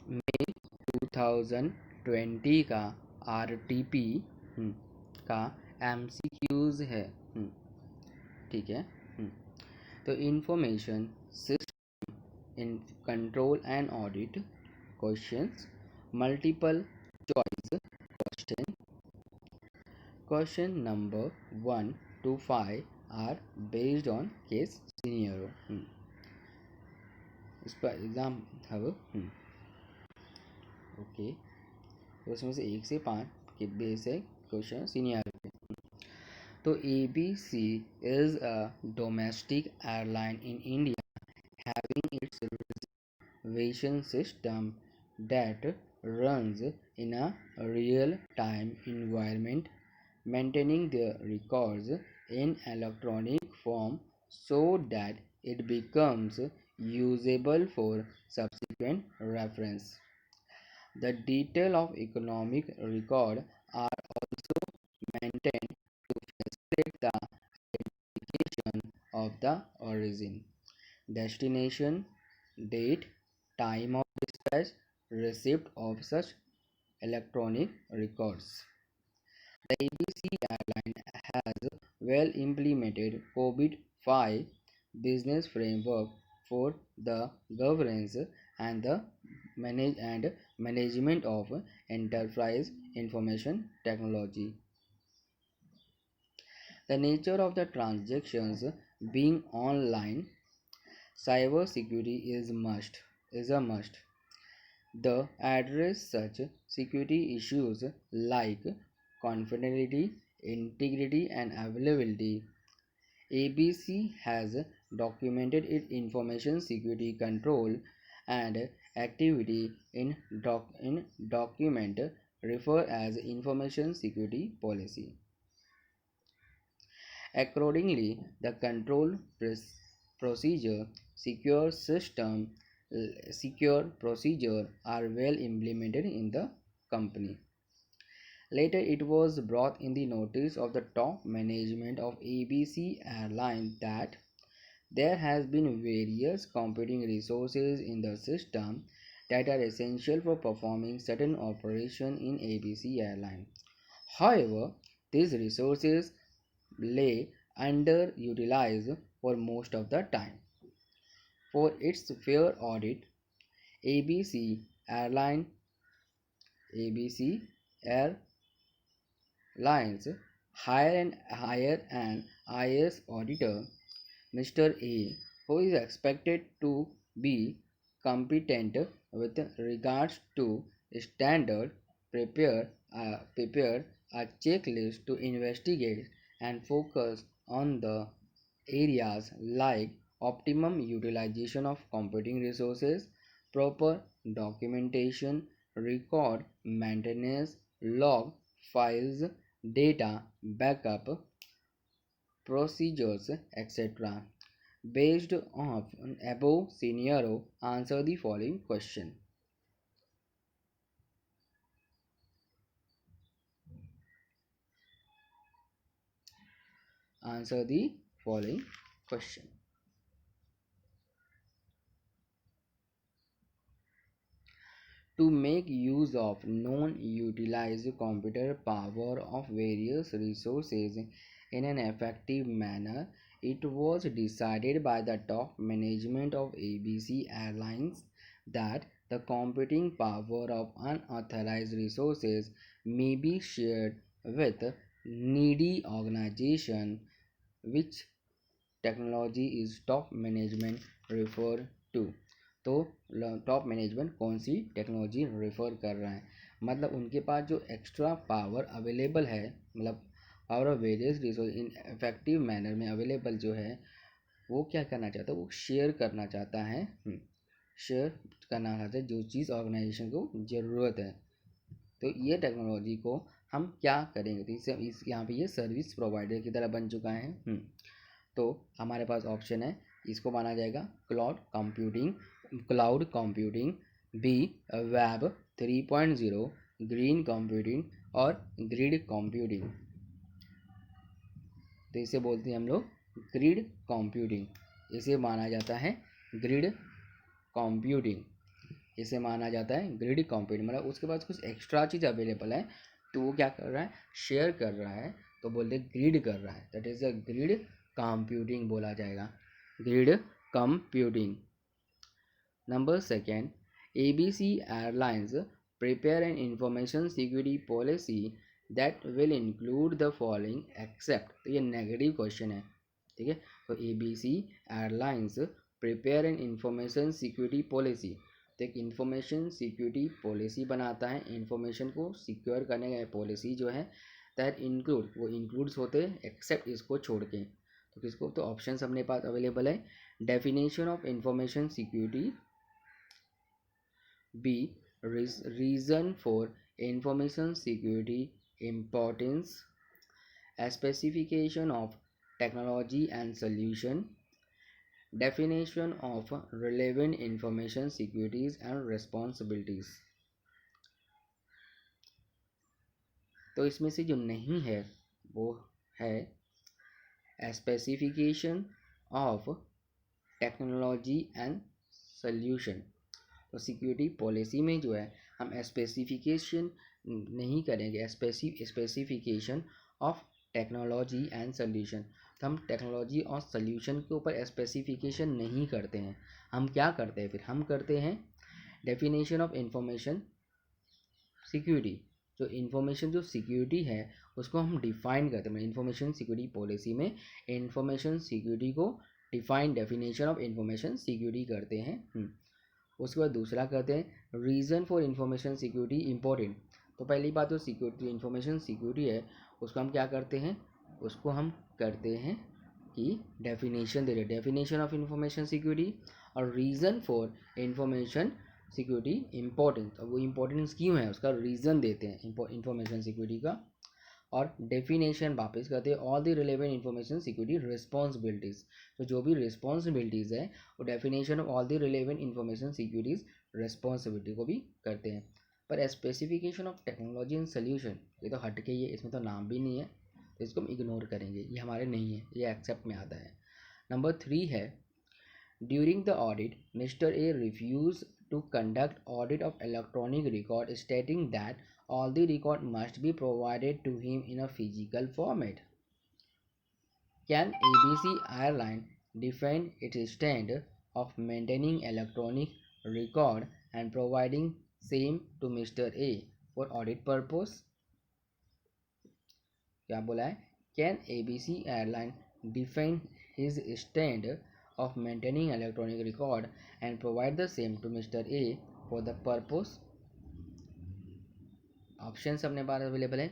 मई 2020 का RTP का MCQs है। ठीक है। तो information system in control and audit questions, multiple choice question, question number 1 to 5 are based on case scenario. इस पर एग्जाम अब ओके, तो उसमें से 1 से 5 के बेसिक क्वेश्चन सीनियर पे। तो ABC is a domestic airline in India having its reservation system that runs in a real-time environment, maintaining the records in electronic form so that it becomes usable for subsequent reference. The detail of economic record are also maintained to facilitate the identification of the origin, destination, date, time of dispatch, receipt of such electronic records. The ABC airline has well implemented COVID-5 business framework for the governance and the management of enterprise information technology. The nature of the transactions being online, cyber security is a must. The address such security issues like confidentiality, integrity, and availability. ABC has documented its information security control and activity in document referred as information security policy. Accordingly, the control procedure, secure procedure are well implemented in the company. Later, it was brought in the notice of the top management of ABC Airlines that there has been various competing resources in the system that are essential for performing certain operations in ABC Airlines. However, these resources lay underutilized for most of the time. For its fair audit, ABC Airline ABC Airlines hire an IS auditor, Mr. A, who is expected to be competent with regards to standard, prepare a checklist to investigate and focus on the areas like optimum utilization of computing resources, proper documentation, record maintenance, log files, data backup procedures, etc. Based on above scenario, answer the following question. Answer the following question. To make use of non-utilized computer power of various resources in an effective manner, it was decided by the top management of ABC Airlines that the computing power of unauthorized resources may be shared with needy organizations, which technology is top management refer to. तो top management कौन सी technology refer कर रहा है, मतलब उनके पास जो extra power available है, मतलब power of various resource in effective manner में अवेलेबल जो है, वो क्या करना चाहता है, वो शेयर करना चाहता है। शेयर करना चाहता है जो चीज़ ऑर्गेनाइजेशन को ज़रूरत है। तो ये टेक्नोलॉजी को हम क्या करेंगे, तो इससे यहाँ पे ये सर्विस प्रोवाइडर की तरह बन चुका है। तो हमारे पास ऑप्शन है, इसको माना जाएगा cloud computing, B web 3.0, green computing और ग्रिड कंप्यूटिंग। तो इसे बोलते हैं हम लोग ग्रिड कंप्यूटिंग, इसे माना जाता है ग्रिड कंप्यूटिंग। इसे माना जाता है ग्रिड कंप्यूटिंग। मतलब उसके पास कुछ एक्स्ट्रा चीज़ अवेलेबल है तो वो क्या कर रहा है, शेयर कर रहा है, तो बोलते ग्रिड कर रहा है, that is a grid computing बोला जाएगा, grid computing. Number second, ABC Airlines prepare an information security policy that will include the following except, तो ये नेगेटिव क्वेश्चन है, ठीक है। तो ABC Airlines prepare an information security policy, तो एक इंफॉर्मेशन सिक्योरिटी पॉलिसी बनाता है, इंफॉर्मेशन को सिक्योर करने का पॉलिसी जो है, दैट इंक्लूड, वो इंक्लूड्स होते हैं एक्सेप्ट इसको छोड़ के, तो किसको, तो ऑप्शन अपने पास अवेलेबल है, definition of information security, B. Reason for information security importance, specification of technology and solution, definition of relevant information securities and responsibilities। तो इसमें से जो नहीं है वो है specification of technology and solution. तो सिक्योरिटी पॉलिसी में जो है हम स्पेसिफिकेशन नहीं करेंगे, specification of technology and solution, तो हम टेक्नोलॉजी और सॉल्यूशन के ऊपर स्पेसिफिकेशन नहीं करते हैं। हम क्या करते हैं फिर, हम करते हैं डेफिनेशन ऑफ इंफॉर्मेशन सिक्योरिटी, जो इन्फॉर्मेशन जो सिक्योरिटी है उसको हम डिफाइन करते हैं। इंफॉर्मेशन सिक्योरिटी पॉलिसी में इंफॉर्मेशन सिक्योरिटी को define, definition of information security करते हैं। उसके बाद दूसरा कहते हैं reason for information security important. तो पहली बात तो सिक्योरिटी, इंफॉर्मेशन सिक्योरिटी है उसको हम क्या करते हैं, उसको हम करते हैं कि डेफिनेशन दे रहे, डेफिनेशन ऑफ इंफॉर्मेशन सिक्योरिटी, और reason for information security important, तो वो इम्पोर्टेंस क्यों है उसका रीज़न देते हैं इंफॉर्मेशन सिक्योरिटी का, और डेफिनेशन वापस करते हैं all the relevant information security responsibilities, तो जो भी रिस्पॉन्सिबिलिटीज़ है वो definition of all the relevant information securities responsibility को भी करते हैं। पर specification of technology and solution ये तो हट के ही है, इसमें तो नाम भी नहीं है, तो इसको हम इग्नोर करेंगे, ये हमारे नहीं है, ये एक्सेप्ट में आता है। नंबर 3 है during the audit mister A refuse to conduct audit of electronic record stating that all the record must be provided to him in a physical format. Can ABC Airline defend its stand of maintaining electronic record and providing same to Mr. A for audit purpose? क्या बोला है, Can ABC Airline defend his stand of maintaining electronic record and provide the same to Mr. A for the purpose? Option अपने पास available है,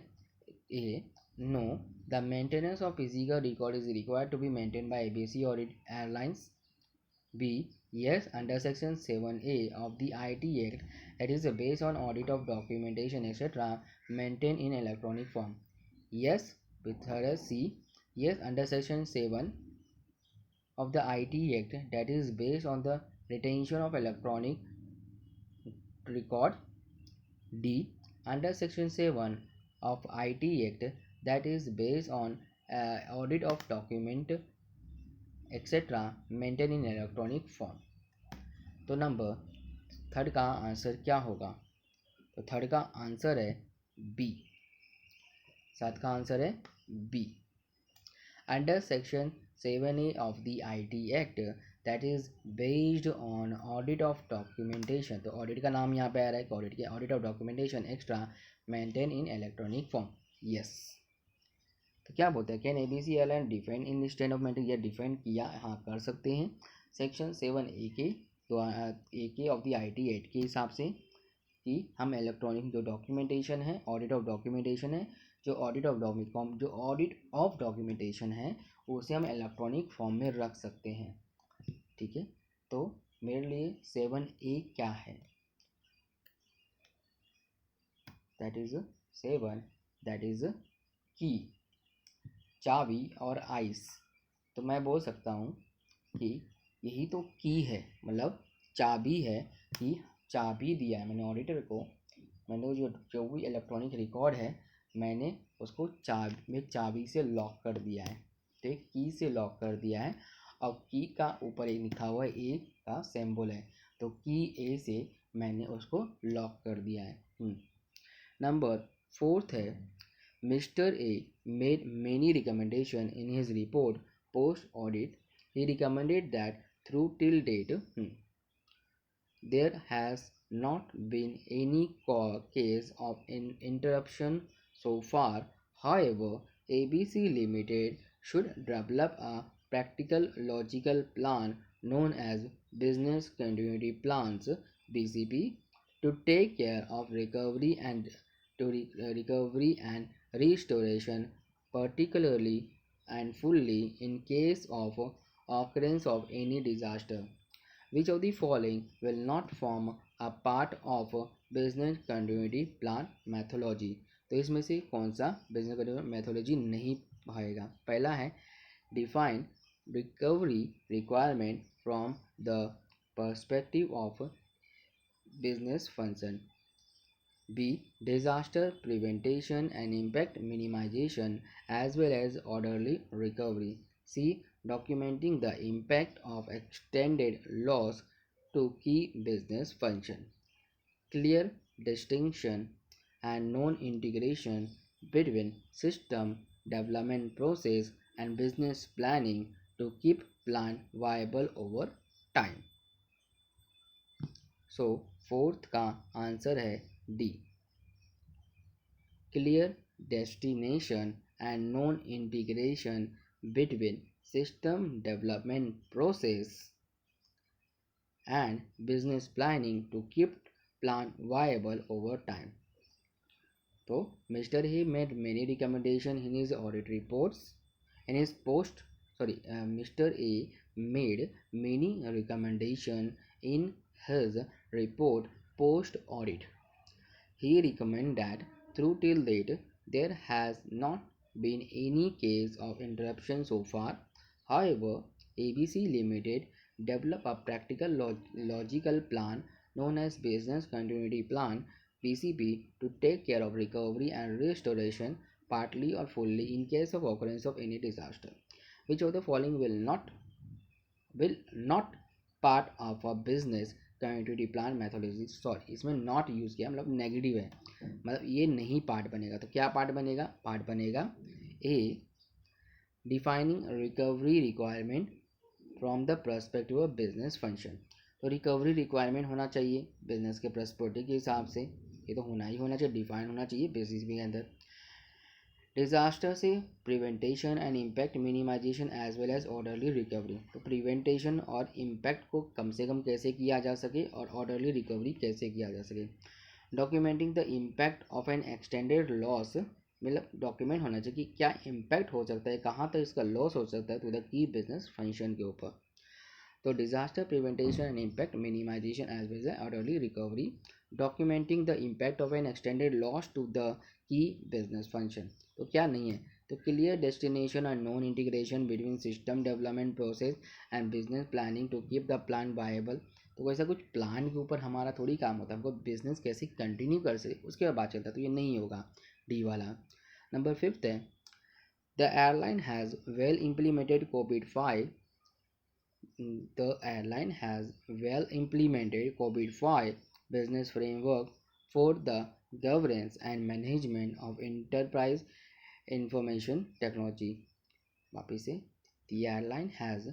A no the maintenance of physical record is required to be maintain by ABC audit airlines, B yes under section 7A of the IT Act that is based on audit of documentation etc maintained in electronic form, yes with third C yes under section 7 of the IT Act that is based on the retention of electronic record, D under section 7 of IT Act that is based on audit of document etc maintained in electronic form। तो number third का answer क्या होगा, तो third का answer है B, साथ का answer है B. Under section 7A of the IT Act that is based on audit of documentation, तो ऑडिट का नाम यहाँ पे आ रहा है, ऑडिट के audit of documentation extra maintain in electronic form, yes. तो क्या बोलते हैं, can ABC airline defend in stand of maintain, या डिफेंड किया, हाँ कर सकते हैं सेक्शन 7A के तो AK of the IT Act के हिसाब से कि हम इलेक्ट्रॉनिक जो डॉक्यूमेंटेशन है, ऑडिट ऑफ डॉक्यूमेंटेशन है, जो ऑडिट ऑफ डॉक्यूमेंटेशन है उसे हम इलेक्ट्रॉनिक फॉर्म में रख सकते हैं, ठीक है। तो मेरे लिए 7A क्या है, दैट इज 7, दैट इज की, चाबी और आइस। तो मैं बोल सकता हूँ कि यही तो की है, मतलब चाबी है, कि चाबी दिया है मैंने ऑडिटर को, मैंने जो भी इलेक्ट्रॉनिक रिकॉर्ड है मैंने उसको चाबी से लॉक कर दिया है, तो एक की से लॉक कर दिया है। अब की का ऊपर एक लिखा हुआ है ए का सिंबल है, तो की ए से मैंने उसको लॉक कर दिया है। नंबर 4 है, mister A made many recommendation in his report post audit. He recommended that through till date, there has not been any case of interruption so far. However, ABC Limited should develop a practical logical plan known as Business Continuity Plans (BCP) to take care of recovery and restoration, particularly and fully in case of occurrence of any disaster. Which of the following will not form a part of business continuity plan methodology? तो इसमें से कौन सा business continuity mythology नहीं आएगा? पहला है define recovery requirement from the perspective of business function. B. Disaster prevention and impact minimization as well as orderly recovery. C. Documenting the impact of extended loss to key business function. Clear distinction and non-integration between system development process and business planning to keep plan viable over time. So fourth का answer है D. Clear destination and non-integration between system development process and business planning to keep plan viable over time. So Mr. He made many recommendations in his audit reports. In his Mr. A made many recommendations in his report post audit. He recommended that through till date there has not been any case of interruption so far. However, ABC Limited developed a practical logical plan known as Business Continuity Plan (BCP) to take care of recovery and restoration partly or fully in case of occurrence of any disaster. Which of the following will not part of a business continuity plan methodology? Sorry, इसमें not use किया, मतलब negative है, मतलब ये नहीं part बनेगा. तो क्या पार्ट बनेगा? पार्ट बनेगा A, defining recovery requirement from the perspective of business function. तो रिकवरी रिक्वायरमेंट होना चाहिए बिजनेस के पर्सपेक्टिव के हिसाब से, ये तो होना ही होना चाहिए, डिफाइन होना चाहिए बेसिस के अंदर. डिजास्टर से prevention and impact minimization as well as orderly recovery. तो प्रिवेंटेशन और इम्पैक्ट को कम से कम कैसे किया जा सके और ऑर्डरली रिकवरी कैसे किया जा सके. Documenting the impact of an extended loss, मतलब डॉक्यूमेंट होना चाहिए कि क्या इम्पैक्ट हो सकता है, कहाँ तक इसका लॉस हो सकता है to the key business function के ऊपर. तो disaster prevention and impact minimization as well as orderly recovery. Documenting the impact of an extended loss to the key business function. तो क्या नहीं है? तो क्लियर डेस्टिनेशन और non integration between system development process and business planning to keep the plan viable. तो वैसा कुछ plan के ऊपर हमारा थोड़ी काम होता है, हमको बिजनेस कैसे कंटिन्यू कर सके उसके बाद बात चलता है, तो ये नहीं होगा डी वाला. नंबर 5 है, the airline has well implemented COVID-5. The airline has well implemented COVID-5 business framework for the governance and management of enterprise information technology. वापिस से, the airline has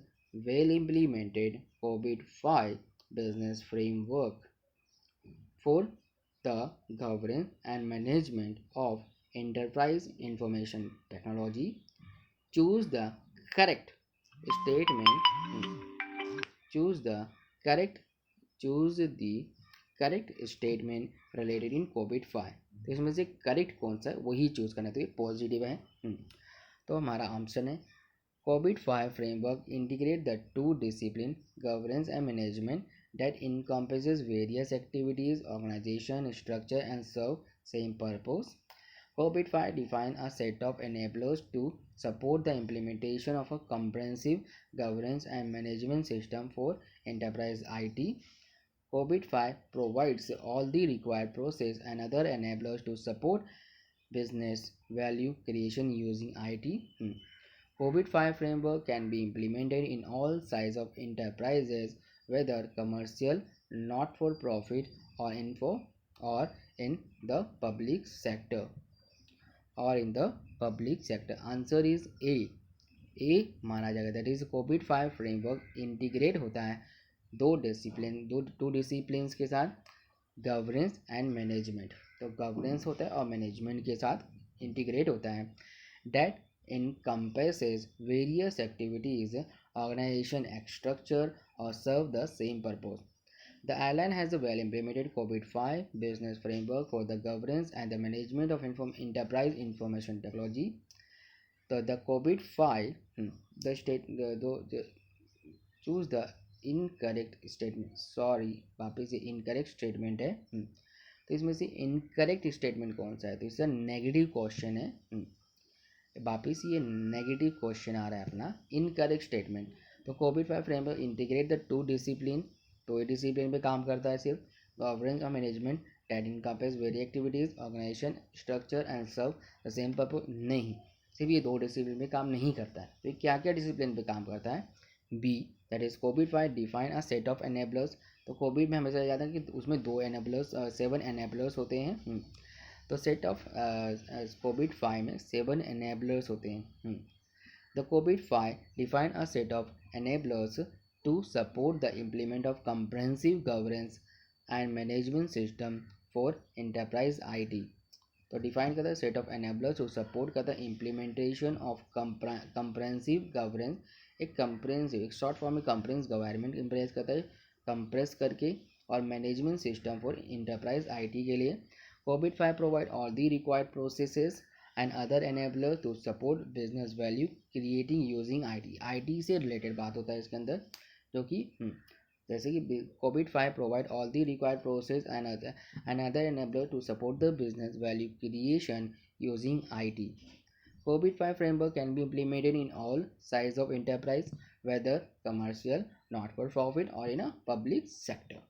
well implemented COVID-5 business framework for the governance and management of enterprise information technology. Choose the correct statement. choose the correct choose the correct statement related in COVID-5. तो इसमें से correct कौन सा है वही choose करना है, तो ये पॉजिटिव है. तो हमारा ऑप्शन है COVID-5 framework integrate the two discipline governance and management that encompasses various activities, organization, structure and serve same purpose. COVID-5 define a set of enablers to support the implementation of a comprehensive governance and management system for enterprise IT. COVID-5 provides all the required process and other enablers to support business value creation using IT. COVID-5 framework can be implemented in all sizes of enterprises, whether commercial, not for profit or or in the public sector answer is a माना जाएगा। That is कोविड 5 framework integrate होता है to discipline के साथ, governance and management. तो governance होता है और मैनेजमेंट के साथ इंटीग्रेट होता है। That encompasses various activities, organization, structure, or serve the same purpose. The airline has a well-implemented COVID-5 business framework for the governance and the management of enterprise information technology. The COVID-5, choose the incorrect statement, sorry वापस से incorrect statement है। तो इसमें से incorrect statement कौन सा है? तो इसका नेगेटिव क्वेश्चन है। वापिस ये नेगेटिव क्वेश्चन आ रहा है अपना इनकरेक्ट स्टेटमेंट। तो Covid 5 framework integrate the two discipline, तो ये डिसिप्लिन पे काम करता है सिर्फ गवर्नेंस और management that encompass very activities, organization, structure and serve the same purpose. नहीं, सिर्फ ये दो डिसिप्लिन पे काम नहीं करता है। तो क्या क्या डिसिप्लिन पे काम करता है? बी, दैट इज कोविड 5 define a set of enablers. तो कोविड में हमेशा याद है कि उसमें दो एनेबलर्स 7 एनेबलर्स होते हैं। तो सेट ऑफ कोविड 5 में 7 एनेबलर्स होते हैं। द कोविड 5 define a set of enablers to support the implement of comprehensive governance and management system for enterprise IT. तो डिफाइन करता है set of enablers to support करता है इम्प्लीमेंटेशन ऑफ कंप्रेहेंसिव गवर्नेंस। एक कंप्रेहेंसिव, एक शॉर्ट फॉर्म में comprehensive government impress करता है कंप्रेस करके, और management system for enterprise IT के लिए COVID-5 provide all the required processes and other enablers to support business value creating using IT। IT से रिलेटेड बात होता है इसके अंदर, जो कि जैसे कि COVID-5 provide all the required process and other enabler to support the business value creation using IT। COVID-5 framework can be implemented in all size of enterprise, whether commercial, not for profit or in a public sector।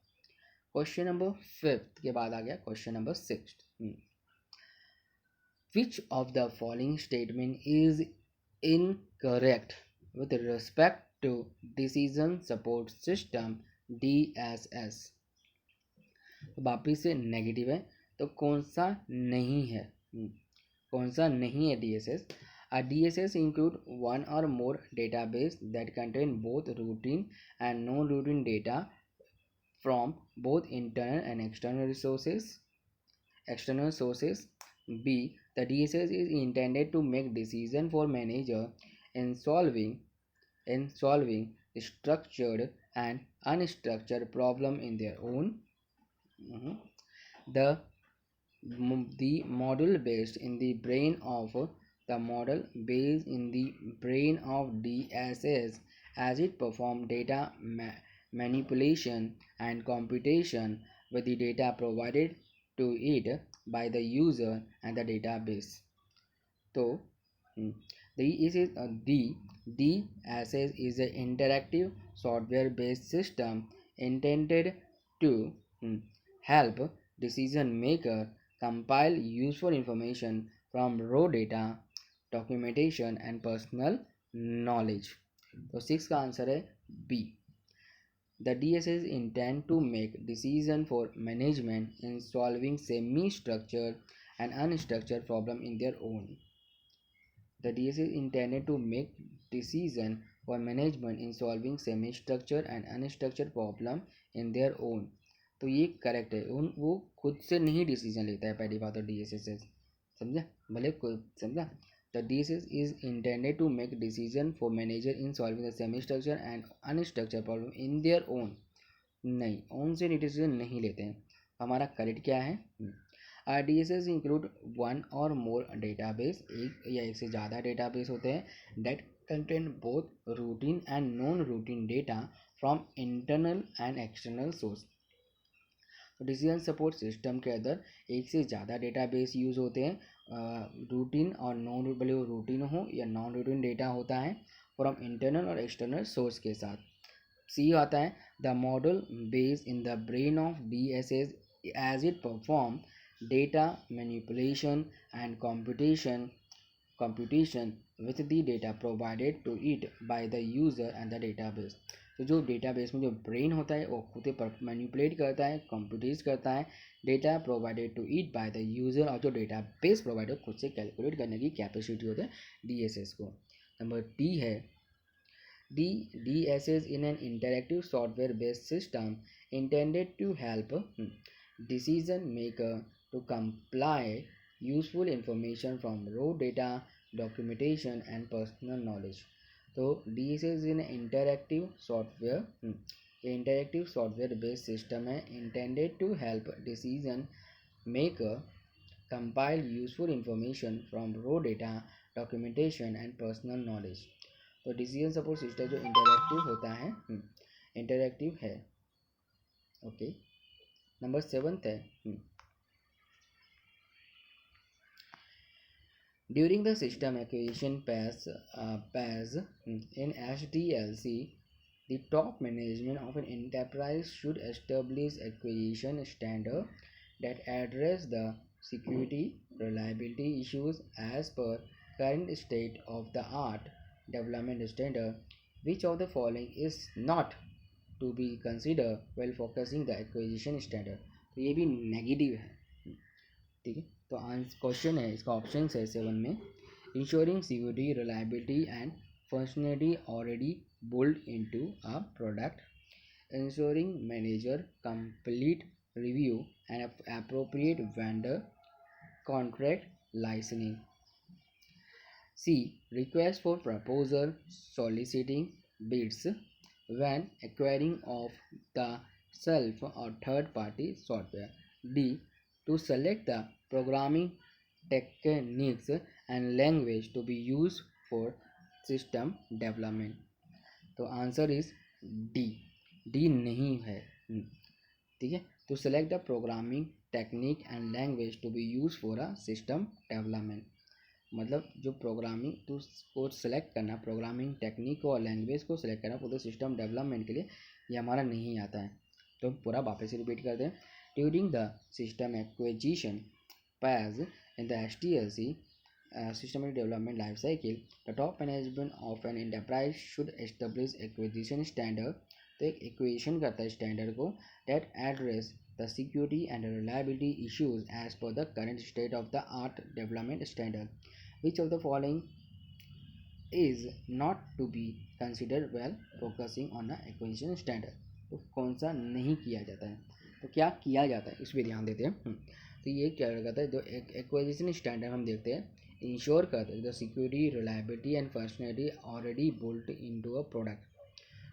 Question number 5 के बाद आ गया question number 6। Which of the following statement is incorrect with respect to decision support system DSS। वापिस से negative है, तो कौन सा नहीं है? कौन सा नहीं है DSS? A DSS include one or more database that contain both routine and non-routine data from both internal and external sources. B, the DSS is intended to make decision for manager in solving structured and unstructured problem in their own. The model based in the brain of DSS as it perform data manipulation and computation with the data provided to it by the user and the database. So the DSS is an interactive software based system intended to help decision maker compile useful information from raw data, documentation and personal knowledge। तो 6 का answer है B. The DSS intend to make decision for management in solving semi-structured and unstructured problem in their own. The DSS intended to make decision for management in solving semi-structured and unstructured problem in their own। तो ये correct है, वो खुद से नहीं decision लेता है, पहली बात तो DSS समझा, भले कोई समझा। The DSS is intended to make decision for manager in solving the semi-structured and unstructured problem in their own। नहीं, own से डिसीजन नहीं लेते हैं। हमारा करेक्ट क्या है? DSS include one or more database, एक या एक से ज़्यादा डेटाबेस होते हैं that contain both routine and non-routine data from internal and external source। Decision support system के अंदर एक से ज़्यादा डेटाबेस यूज़ होते हैं, रूटीन और नॉन, भले वो रूटीन हो या नॉन रूटीन डेटा होता है फ्रॉम इंटरनल और एक्सटर्नल सोर्स के साथ। सी आता है the model based in the brain of DSS as it perform data manipulation and computation with the data provided to it by the user and the database। तो जो database में जो brain होता है वो खुद ही मैनिपुलेट करता है, कंप्यूटराइज करता है data provided to it by the user, और जो डेटाबेस प्रोवाइडर खुद से कैलकुलेट करने की कैपेसिटी होता है डीएसएस को। नंबर डी है DSS in an interactive software-based system intended to help decision maker to compile useful information from raw data, documentation and personal knowledge. तो DSS in interactive software interactive software-based system है intended to help decision maker compile useful information from raw data, documentation and personal knowledge. तो decision support system जो interactive होता है, interactive है। Okay, number 7 है during the system acquisition phase in HDLC, the top management of an enterprise should establish acquisition standard that address the security reliability issues as per current state of the art development standard. Which of the following is not to be considered while focusing the acquisition standard? तो ये भी negative है, ठीक है। तो question है, इसका option है 7 में, ensuring security reliability and functionality already built into a product, ensuring manager complete review and appropriate vendor contract licensing. C. Request for proposal soliciting bids when acquiring of the self or third party software. D. To select the programming techniques and language to be used for system development. तो answer is D नहीं है, ठीक है। To select the programming technique and language to be use for a system development, मतलब जो programming to को select करना, programming technique को और लैंग्वेज को सिलेक्ट करना पूरे सिस्टम डेवलपमेंट के लिए, ये हमारा नहीं आता है। तो पूरा वापस से रिपीट करते हैं। During the system acquisition phase in the HDLC systematic development life cycle, the top management of an enterprise should establish acquisition standard. तो एक एक्विजिशन करता है स्टैंडर्ड को that address the security and reliability issues as per the current state of the art development standard. Which of the following is not to be considered while focusing on the acquisition standard? तो कौन सा नहीं किया जाता है, तो क्या किया जाता है इस पर ध्यान देते हैं। तो ये क्या करता है, जो एक्विजिशन स्टैंडर्ड हम देखते हैं, इंश्योर करते हैं the security reliability and functionality already built into a product.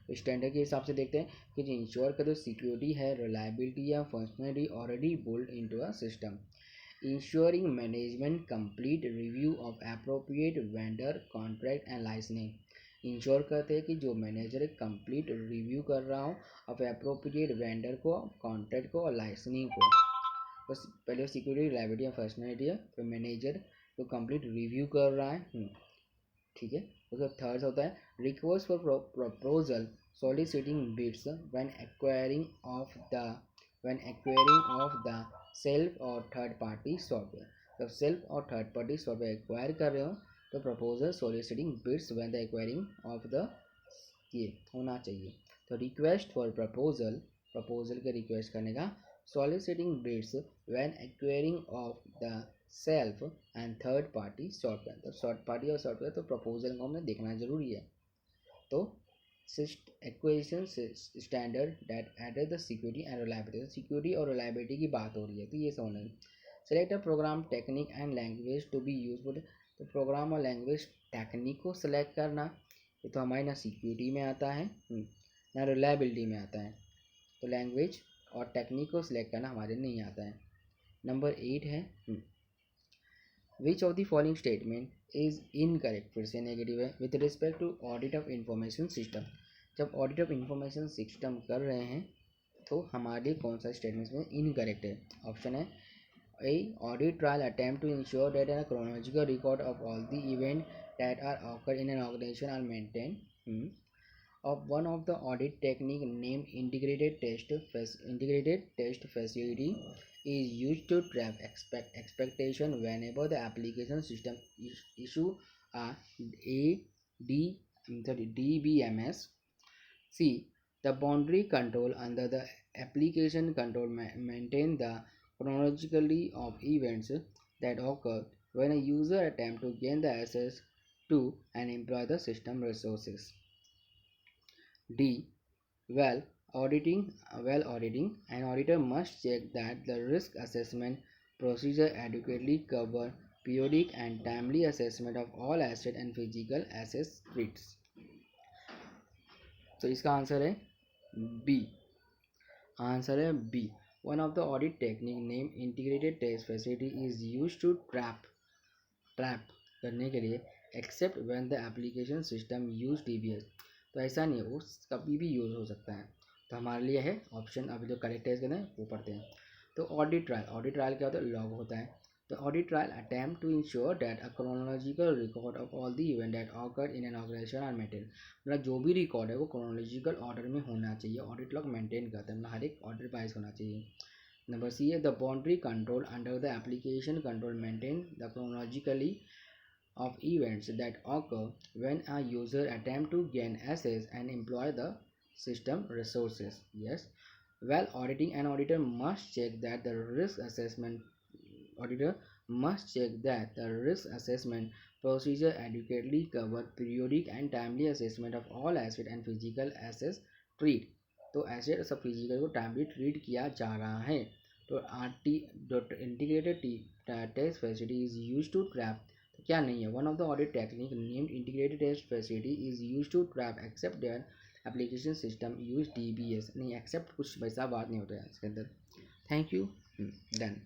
तो स्टैंडर्ड के हिसाब से देखते हैं कि जो इंश्योर करते सिक्योरिटी है, रिलायबिलिटी या functionality already built into a system. Ensuring management complete review of appropriate vendor contract and licensing. Ensure करते हैं कि जो मैनेजर कंप्लीट रिव्यू कर रहा हो ऑफ एप्रोप्रिएट वेंडर को, कॉन्ट्रैक्ट को और लाइसेंसिंग को। बस पहले सिक्योरिटी रिलायबिलिटी या फंक्शनलिटी है, फिर मैनेजर तो कंप्लीट रिव्यू कर रहा है, ठीक है। उसका थर्ड होता है request for proposal soliciting bids when acquiring of the self और थर्ड पार्टी सॉफ्टवेयर। जब सेल्फ और थर्ड पार्टी सॉफ्टवेयर एक्वायर कर रहे हो तो proposal soliciting bids when the acquiring of the, ये होना चाहिए। तो रिक्वेस्ट फॉर प्रपोजल के रिक्वेस्ट करने का, soliciting bids when acquiring of the self and third party software। तो थर्ड पार्टी और सॉफ्टवेयर तो प्रपोजल को हमें देखना जरूरी है। तो acquisition standard that address the security and reliability, security और रिलायबिलिटी की बात हो रही है, तो ये समझना है। Select a program technique and language to be useful. तो प्रोग्राम और लैंग्वेज टेक्निक को सेलेक्ट करना, ये तो हमारे ना सिक्योरिटी में आता है ना रिलायबिलिटी में आता है, तो लैंग्वेज और टेक्निक को सिलेक्ट करना हमारे नहीं आता है। नंबर 8 है which of the following statement is incorrect, फिर से नेगेटिव है। With respect to audit of information system, जब ऑडिट ऑफ इंफॉर्मेशन सिस्टम कर रहे हैं तो हमारे कौन सा स्टेटमेंट में इनकरेक्ट है। ऑप्शन है A audit trial attempt to ensure that a chronological record of all the events that are occurred in an organization are maintained. Of one of the audit technique named integrated test facility is used to trap expectation whenever the application system issue a DBMS C. The boundary control under the application control maintain the chronologically of events that occur when a user attempt to gain the access to and employ the system resources. D. Well auditing, an auditor must check that the risk assessment procedure adequately cover periodic and timely assessment of all asset and physical assets threats. तो इसका answer है B. Answer है B. One of the audit technique named integrated test facility is used to trap करने के लिए except when the application system use DBS. तो ऐसा नहीं है, वो कभी भी यूज़ हो सकता है. तो हमारे लिए है ऑप्शन. अभी जो करेक्ट है इसके वो पढ़ते हैं. तो ऑडिट ट्रायल क्या होता है? लॉग होता है. The audit trial attempt to ensure that a chronological record of all the events that occurred in an organization are maintained. मतलब जो भी रिकॉर्ड है वो क्रोनोलॉजिकल ऑर्डर में होना चाहिए. ऑडिट लॉग मेंटेन करता है, मतलब हर एक ऑर्डर वाइज होना चाहिए. नंबर सी है the boundary control under the application control maintain the chronologically of events that occur when a user attempt to gain access and employ the system resources. Yes. Well, auditing an auditor must check that the risk assessment auditor must check that the risk assessment procedure adequately cover periodic and timely assessment of all asset and physical assets treat. तो asset सब physical को timely treat किया जा रहा है. तो integrated test facility is use to trap. तो क्या नहीं है? One of the audit technique named integrated test facility is use to trap except their application system use DBS. नहीं, एक्सेप्ट कुछ वैसा बात नहीं होता है इसके अंदर. Thank you. डन.